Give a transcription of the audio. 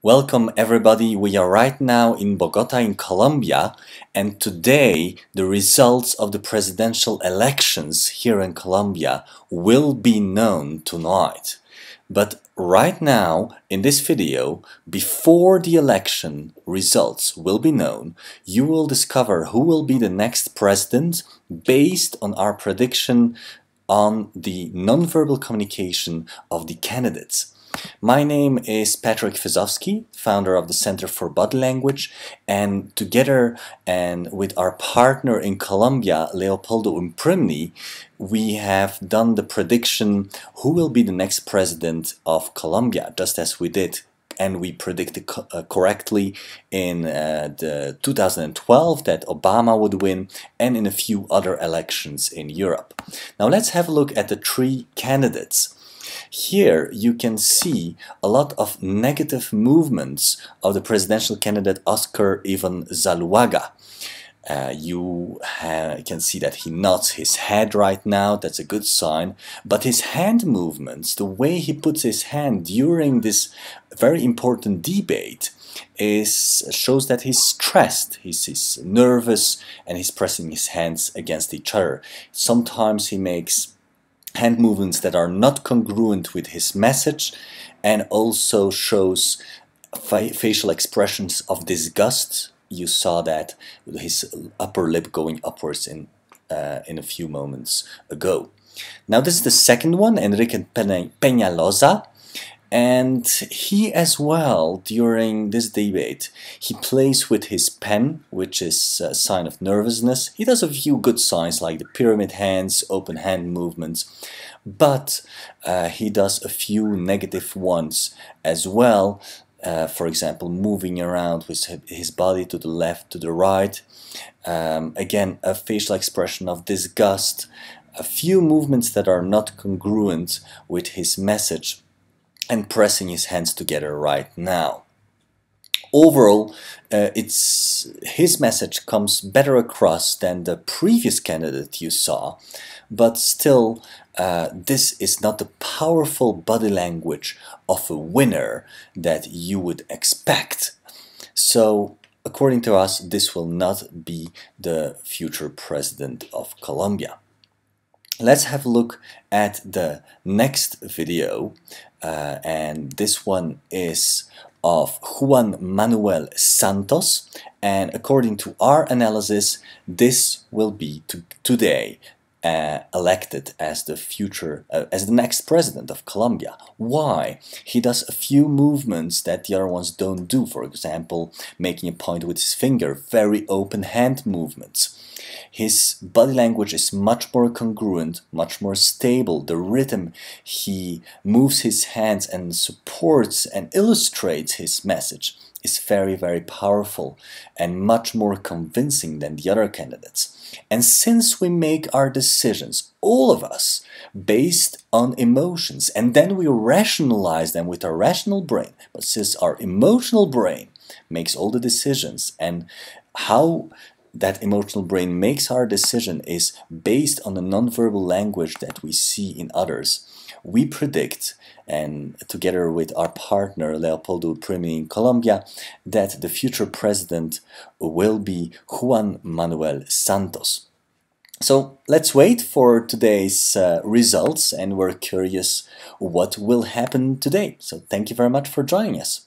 Welcome everybody, we are right now in Bogota in Colombia, and today the results of the presidential elections here in Colombia will be known tonight. But right now, in this video, before the election results will be known, you will discover who will be the next president based on our prediction on the nonverbal communication of the candidates. My name is Patrick Fizowski, founder of the Center for Body Language, and together and with our partner in Colombia, Leopoldo Uprimny, we have done the prediction who will be the next president of Colombia, just as we did and we predicted correctly in the 2012 that Obama would win and in a few other elections in Europe. Now let's have a look at the three candidates. Here you can see a lot of negative movements of the presidential candidate Oscar Ivan Zuluaga. You can see that he nods his head right now, that's a good sign, but his hand movements, the way he puts his hand during this very important debate shows that he's stressed, he's nervous, and he's pressing his hands against each other. Sometimes he makes hand movements that are not congruent with his message and also shows facial expressions of disgust. You saw that with his upper lip going upwards in a few moments ago. Now this is the second one, Enrique Peñalosa, and he as well, during this debate, he plays with his pen, which is a sign of nervousness. He does a few good signs like the pyramid hands, open hand movements, but he does a few negative ones as well. For example, moving around with his body to the left, to the right. Again, a facial expression of disgust, a few movements that are not congruent with his message, and pressing his hands together right now. Overall, his message comes better across than the previous candidate you saw, but still this is not the powerful body language of a winner that you would expect. So according to us, this will not be the future president of Colombia. Let's have a look at the next video, and this one is of Juan Manuel Santos, and according to our analysis, this will be today elected as the future, as the next president of Colombia. Why? He does a few movements that the other ones don't do. For example, making a point with his finger, very open hand movements. His body language is much more congruent, much more stable. The rhythm, he moves his hands and supports and illustrates his message, is very, very powerful and much more convincing than the other candidates. And since we make our decisions, all of us, based on emotions, and then we rationalize them with our rational brain, but since our emotional brain makes all the decisions, and how that emotional brain makes our decision is based on the nonverbal language that we see in others, we predict, and together with our partner Leopoldo Uprimny in Colombia, that the future president will be Juan Manuel Santos. So let's wait for today's results, and we're curious what will happen today. So thank you very much for joining us.